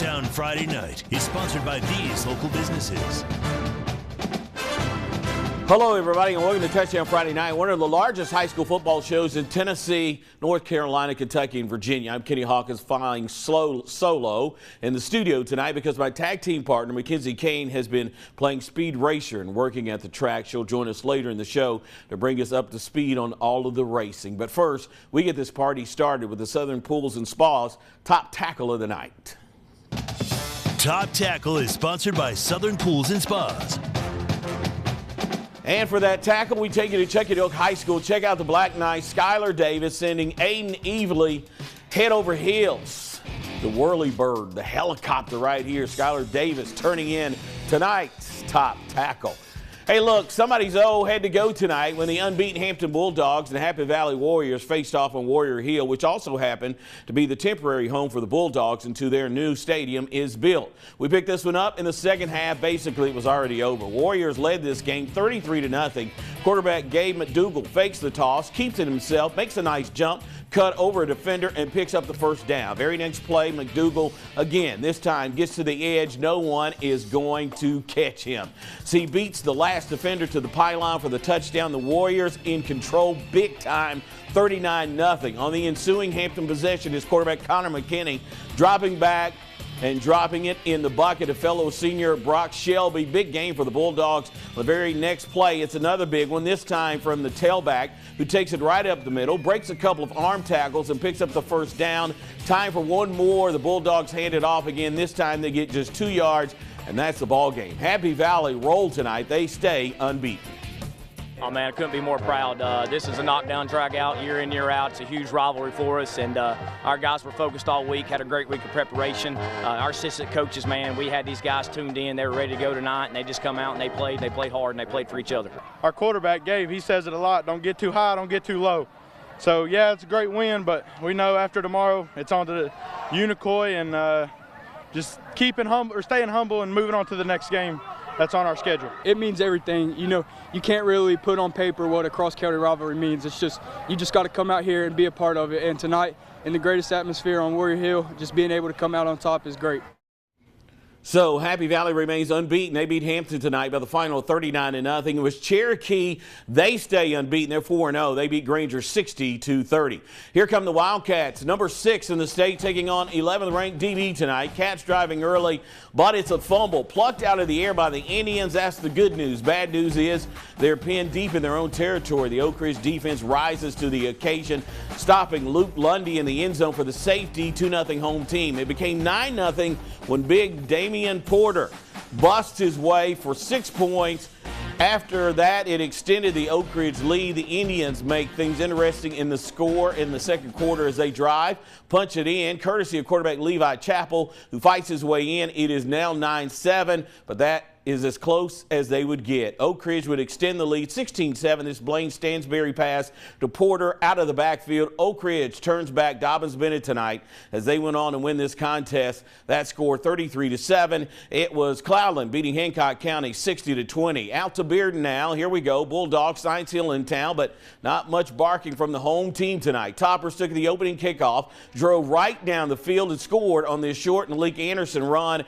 Touchdown Friday Night is sponsored by these local businesses. Hello, everybody, and welcome to Touchdown Friday Night, one of the largest high school football shows in Tennessee, North Carolina, Kentucky, and Virginia. I'm Kenny Hawkins, flying solo in the studio tonight because my tag team partner, Mackenzie Kane, has been playing speed racer and working at the track. She'll join us later in the show to bring us up to speed on all of the racing. But first, we get this party started with the Southern Pools and Spas Top Tackle of the Night. Top Tackle is sponsored by Southern Pools and Spas. And for that tackle, we take you to Chuckey-Doak High School. Check out the Black Knights. Skylar Davis sending Aiden Evely head over heels. The whirly bird, the helicopter right here. Skylar Davis turning in tonight's top tackle. Hey, look, somebody's had to go tonight when the unbeaten Hampton Bulldogs and Happy Valley Warriors faced off on Warrior Hill, which also happened to be the temporary home for the Bulldogs until their new stadium is built. We picked this one up in the second half. Basically, it was already over. Warriors led this game 33-0. Quarterback Gabe McDougal fakes the toss, keeps it himself, makes a nice jump, cut over a defender, and picks up the first down. Very next play, McDougal again, this time gets to the edge. No one is going to catch him. So he beats the last defender to the pylon for the touchdown. The Warriors in control big time, 39-0. On the ensuing Hampton possession, his quarterback Connor McKinney dropping back and dropping it in the bucket of fellow senior Brock Shelby. Big game for the Bulldogs. The very next play, it's another big one, this time from the tailback, who takes it right up the middle, breaks a couple of arm tackles, and picks up the first down. Time for one more. The Bulldogs hand it off again. This time they get just 2 yards, and that's the ball game. Happy Valley roll tonight. They stay unbeaten. Oh, man, I couldn't be more proud. This is a knockdown, drag out, year in, year out. It's a huge rivalry for us, and our guys were focused all week, had a great week of preparation. Our assistant coaches, man, we had these guys tuned in. They were ready to go tonight, and they just come out and they played hard, and they played for each other. Our quarterback, Gabe, he says it a lot, don't get too high, don't get too low. So, yeah, it's a great win, but we know after tomorrow it's on to Unicoi and just keeping humble or staying humble and moving on to the next game. That's on our schedule. It means everything. You know, you can't really put on paper what a cross-county rivalry means. It's just, you just got to come out here and be a part of it. And tonight, in the greatest atmosphere on Warrior Hill, just being able to come out on top is great. So Happy Valley remains unbeaten. They beat Hampton tonight by the final 39-0. It was Cherokee. They stay unbeaten. They're 4-0. They beat Granger 60-30. Here come the Wildcats, number 6 in the state, taking on 11th ranked DB tonight. Cats driving early, but it's a fumble plucked out of the air by the Indians. That's the good news. Bad news is they're pinned deep in their own territory. The Oak Ridge defense rises to the occasion, stopping Luke Lundy in the end zone for the safety. 2-0 home team. It became 9-0 when big Damian Porter busts his way for 6 points. After that, it extended the Oak Ridge lead. The Indians make things interesting in the score in the second quarter as they drive, punch it in, courtesy of quarterback Levi Chappell, who fights his way in. It is now 9-7, but that is as close as they would get. Oak Ridge would extend the lead 16-7. This Blaine Stansberry pass to Porter out of the backfield. Oak Ridge turns back Dobyns-Bennett tonight as they went on to win this contest. That score 33-7. It was Cloudland beating Hancock County 60-20. Out to Bearden now. Here we go. Bulldogs, Science Hill in town, but not much barking from the home team tonight. Toppers took the opening kickoff, drove right down the field and scored on this short and Malik Anderson run.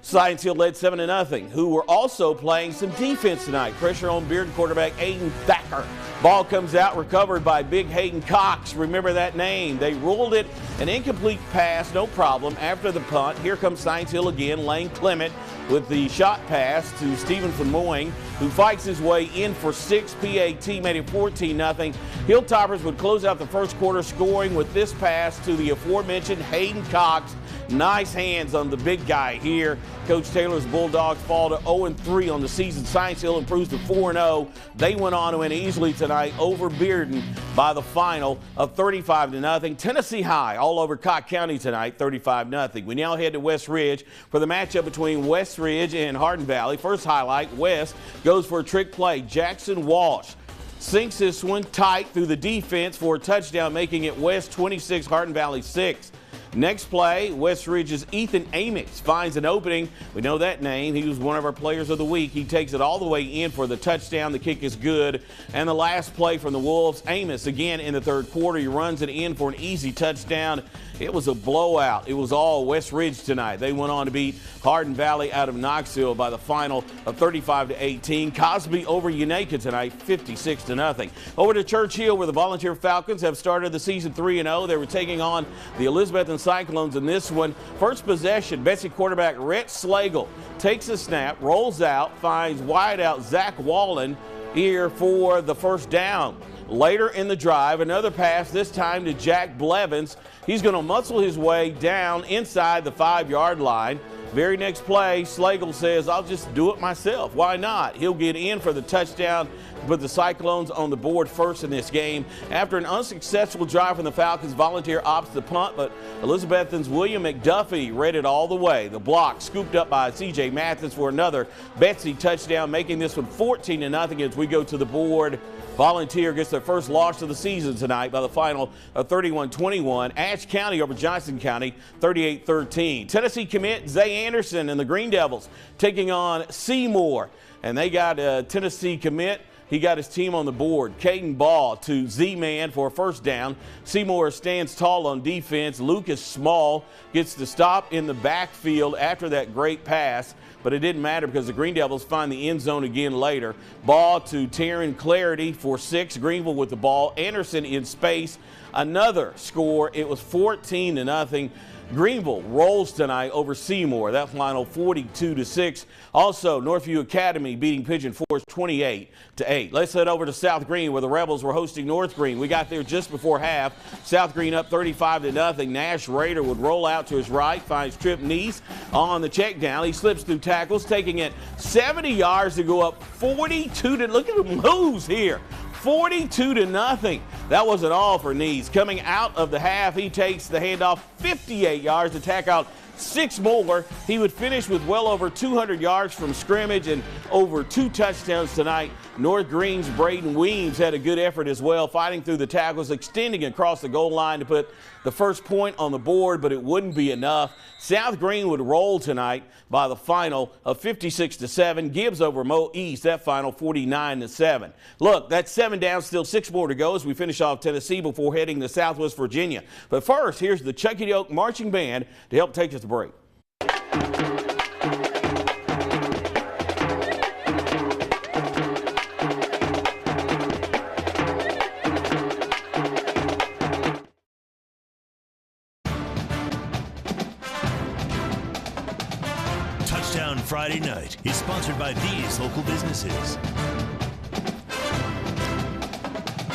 Science Hill led 7-0, who were also playing some defense tonight. Pressure on Bearden quarterback Aiden Thacker. Ball comes out, recovered by big Hayden Cox. Remember that name. They ruled it an incomplete pass, no problem. After the punt, here comes Science Hill again. Lane Clement with the shot pass to Stephen Moyne, who fights his way in for 6. PAT made it 14-0. Hilltoppers would close out the first quarter scoring with this pass to the aforementioned Hayden Cox. Nice hands on the big guy here. Coach Taylor's Bulldogs fall to 0-3 on the season. Science Hill improves to 4-0. They went on to win easily tonight over Bearden by the final of 35-0. Tennessee High all over Cock County tonight, 35-0. We now head to West Ridge for the matchup between West Ridge and Hardin Valley. First highlight, West goes for a trick play. Jackson Walsh sinks this one tight through the defense for a touchdown, making it West 26, Hardin Valley 6. Next play, West Ridge's Ethan Amix finds an opening. We know that name. He was one of our players of the week. He takes it all the way in for the touchdown. The kick is good. And the last play from the Wolves, Amos again in the third quarter. He runs it in for an easy touchdown. It was a blowout. It was all West Ridge tonight. They went on to beat Hardin Valley out of Knoxville by the final of 35-18. Cosby over Unicoi tonight, 56-0. Over to Churchill, where the Volunteer Falcons have started the season 3-0. They were taking on the Elizabethton Cyclones in this one. First possession, Betsy quarterback Rhett Slagle takes a snap, rolls out, finds wideout Zach Wallen here for the first down. Later in the drive, another pass, this time to Jack Blevins. He's going to muscle his way down inside the 5-yard line. Very next play, Slagle says, I'll just do it myself. Why not? He'll get in for the touchdown, but the Cyclones on the board first in this game. After an unsuccessful drive from the Falcons, Volunteer opts the punt, but Elizabethton's William McDuffie read it all the way. The block scooped up by C.J. Mathis for another Betsy touchdown, making this one 14-0 as we go to the board. Volunteer gets their first loss of the season tonight by the final of 31-21. Ashe County over Johnson County, 38-13. Tennessee commit Zay Anderson and the Green Devils taking on Seymour. And they got a Tennessee commit. He got his team on the board. Caden Ball to Z-Man for a first down. Seymour stands tall on defense. Lucas Small gets the stop in the backfield after that great pass, but it didn't matter because the Green Devils find the end zone again later. Ball to Taryn Clarity for 6. Greeneville with the ball. Anderson in space. Another score. It was 14-0. Greeneville rolls tonight over Seymour. That final 42-6. Also, Northview Academy beating Pigeon Forge 28-8. Let's head over to South Greene where the Rebels were hosting North Greene. We got there just before half. South Greene up 35-0. Nash Rader would roll out to his right, finds Trip Neese on the check down. He slips through tackles, taking it 70 yards to go up 42 to, look at the moves here. 42-0. That wasn't all for Neese. Coming out of the half, he takes the handoff 58 yards to tack out 6 more. He would finish with well over 200 yards from scrimmage and over 2 touchdowns tonight. North Greene's Braden Weems had a good effort as well, fighting through the tackles, extending across the goal line to put the first point on the board, but it wouldn't be enough. South Greene would roll tonight by the final of 56-7. Gibbs over Mo East, that final 49-7. Look, that's 7 down, still 6 more to go as we finish off Tennessee before heading to Southwest Virginia. But first, here's the Chuckey-Doak Marching Band to help take us to break. Touchdown Friday Night is sponsored by these local businesses.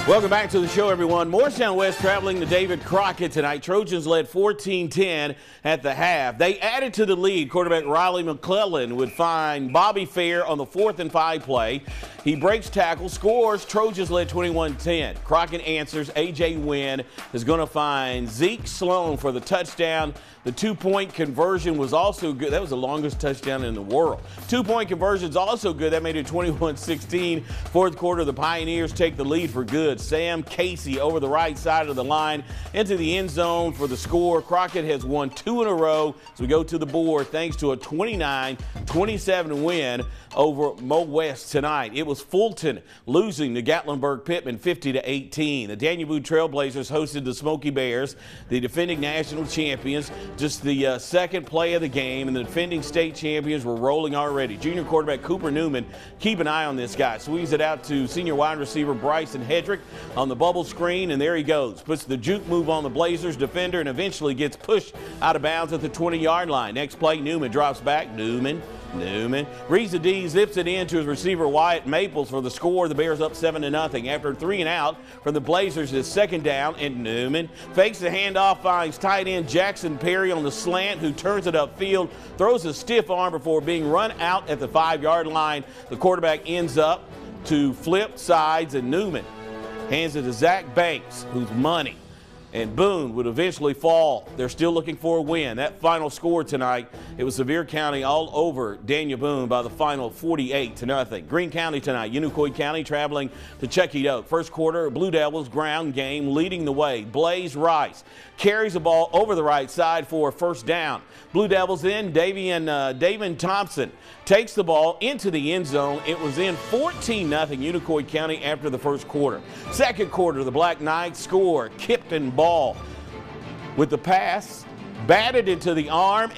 Welcome back to the show, everyone. Morristown West traveling to David Crockett tonight. Trojans led 14-10 at the half. They added to the lead. Quarterback Riley McClellan would find Bobby Fair on the 4th and 5 play. He breaks tackle, scores. Trojans led 21-10. Crockett answers. A.J. Wynn is going to find Zeke Sloan for the touchdown. The 2-point conversion was also good. That was the longest touchdown in the world. 2-point conversion is also good. That made it 21-16. Fourth quarter, the Pioneers take the lead for good. Sam Casey over the right side of the line into the end zone for the score. Crockett has won 2 in a row as we go to the board thanks to a 29-27 win over Mo West tonight. It was Fulton losing to Gatlinburg-Pittman 50-18. The Daniel Boone Trailblazers hosted the Smoky Bears, the defending national champions. Just the second play of the game, and the defending state champions were rolling already. Junior quarterback Cooper Newman, keep an eye on this guy. Swings it out to senior wide receiver Bryson Hedrick on the bubble screen, and there he goes. Puts the juke move on the Blazers defender and eventually gets pushed out of bounds at the 20-yard line. Next play, Newman drops back. Newman reads the D, zips it in to his receiver Wyatt Maples for the score. The Bears up 7-0. After 3 and out from the Blazers, it's second down, and Newman fakes the handoff, finds tight end Jackson Perry on the slant, who turns it upfield, throws a stiff arm before being run out at the 5-yard line. The quarterback ends up to flip sides, and Newman hands it to Zach Banks, who's money. and Boone would eventually fall. They're still looking for a win. That final score tonight, it was Sevier County all over Daniel Boone by the final 48-0. Greene County tonight, Unicoi County traveling to Chuckey-Doak. First quarter, Blue Devils ground game leading the way. Blaze Rice carries the ball over the right side for a first down. Blue Devils in, David Thompson takes the ball into the end zone. It was in 14-0 Unicoi County after the first quarter. Second quarter, the Black Knights score. Kipton ball with the pass, batted into the arm,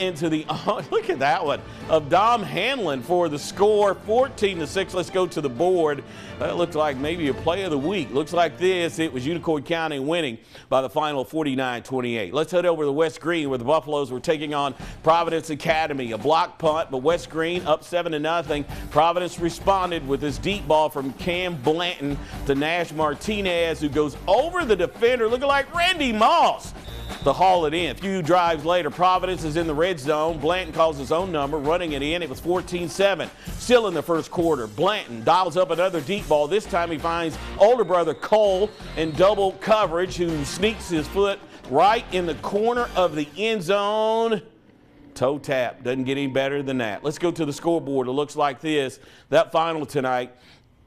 look at that one, of Dom Hanlon for the score, 14-6. Let's go to the board. That looked like maybe a play of the week. Looks like this. It was Unicoi County winning by the final 49-28. Let's head over to West Greene where the Buffaloes were taking on Providence Academy. A block punt, but West Greene up 7-0. Providence responded with this deep ball from Cam Blanton to Nash Martinez, who goes over the defender looking like Randy Moss to haul it in. A few drives later, Providence is in the red zone. Blanton calls his own number, running it in. It was 14-7. Still in the first quarter, Blanton dials up another deep ball. This time he finds older brother Cole in double coverage, who sneaks his foot right in the corner of the end zone. Toe tap. Doesn't get any better than that. Let's go to the scoreboard. It looks like this. That final tonight,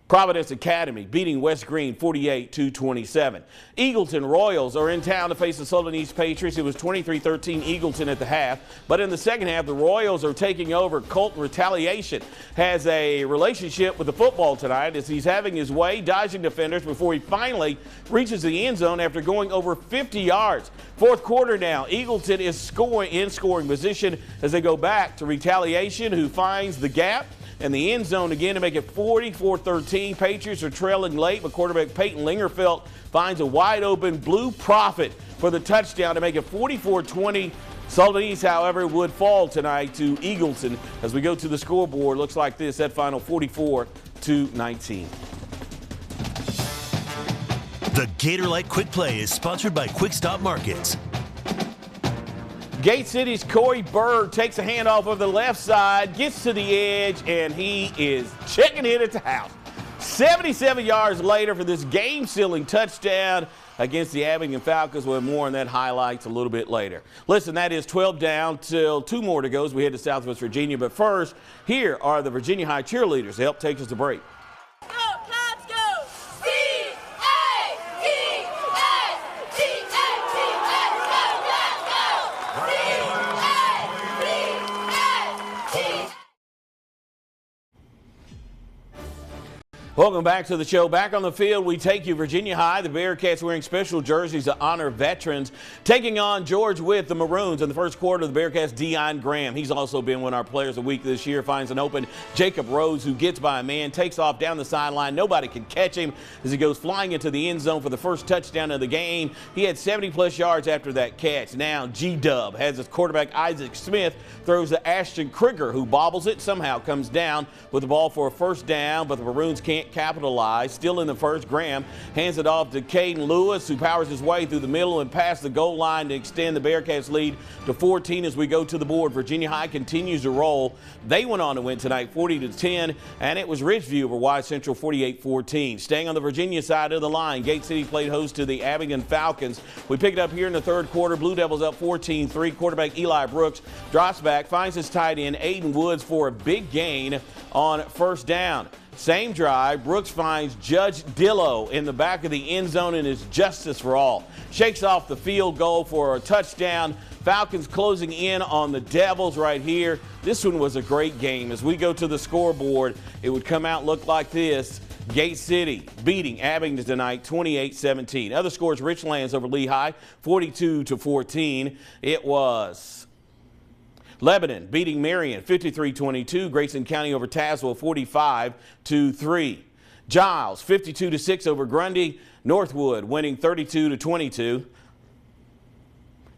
Providence Academy beating West Greene 48-27. Eagleton Royals are in town to face the Sullivan East Patriots. It was 23-13 Eagleton at the half. But in the second half, the Royals are taking over. Colton Retaliation has a relationship with the football tonight as he's having his way, dodging defenders before he finally reaches the end zone after going over 50 yards. Fourth quarter now, Eagleton is scoring position as they go back to Retaliation, who finds the gap and the end zone again to make it 44-13. Patriots are trailing late, but quarterback Peyton Lingerfeld finds a wide open Blue Prophet for the touchdown to make it 44-20. Sullivan East, however, would fall tonight to Eagleton. As we go to the scoreboard, looks like this, that final 44-19. The Gatorlight Quick Play is sponsored by Quick Stop Markets. Gate City's Corey Bird takes a handoff over the left side, gets to the edge, and he is checking it at the house. 77 yards later for this game-sealing touchdown against the Abingdon Falcons. We'll have more on that highlights a little bit later. Listen, that is 12 down till 2 more to go as we head to Southwest Virginia. But first, here are the Virginia High cheerleaders to help take us to break. Welcome back to the show. Back on the field, we take you Virginia High. The Bearcats wearing special jerseys to honor veterans, taking on George Wythe, the Maroons. In the first quarter, the Bearcats, Dion Graham. He's also been one of our players of the week this year. Finds an open Jacob Rhodes, who gets by a man, takes off down the sideline. Nobody can catch him as he goes flying into the end zone for the first touchdown of the game. He had 70-plus yards after that catch. Now G-Dub has his quarterback Isaac Smith, throws to Ashton Krieger, who bobbles it, somehow comes down with the ball for a first down, but the Maroons can't capitalize. Still in the first, Graham hands it off to Caden Lewis, who powers his way through the middle and past the goal line to extend the Bearcats lead to 14 as we go to the board. Virginia High continues to roll. They went on to win tonight 40-10, and it was Ridgeview over Wythe Central 48-14. Staying on the Virginia side of the line, Gate City played host to the Abingdon Falcons. We pick it up here in the third quarter. Blue Devils up 14-3. Quarterback Eli Brooks drops back, finds his tight end Aiden Woods for a big gain on first down. Same drive, Brooks finds Judge Dillo in the back of the end zone and is justice for all. Shakes off the field goal for a touchdown. Falcons closing in on the Devils right here. This one was a great game. As we go to the scoreboard, it would come out look like this. Gate City beating Abingdon tonight 28-17. Other scores, Richlands over Lehigh 42-14. It was Lebanon beating Marion 53-22. Grayson County over Tazewell 45-3. Giles 52-6 over Grundy. Northwood winning 32-22.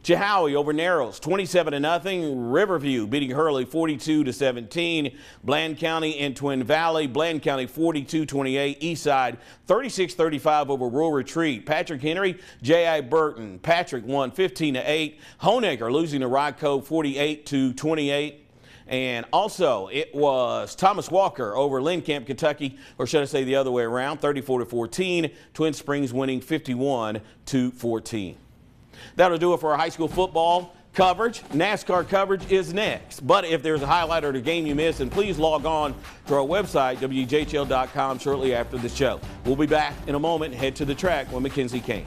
Chehowee over Narrows 27-0. Riverview beating Hurley 42-17. Bland County and Twin Valley. Bland County 42-28. Eastside 36-35 over Rural Retreat. Patrick Henry, J.I. Burton. Patrick won 15-8. Honecker losing to Ryco 48-28. And also, it was Thomas Walker over Lincamp, Kentucky, or should I say the other way around, 34-14. Twin Springs winning 51-14. That'll do it for our high school football coverage. NASCAR coverage is next. But if there's a highlight or a game you missed, then please log on to our website, WJHL.com, shortly after the show. We'll be back in a moment. Head to the track with Mackenzie Kane.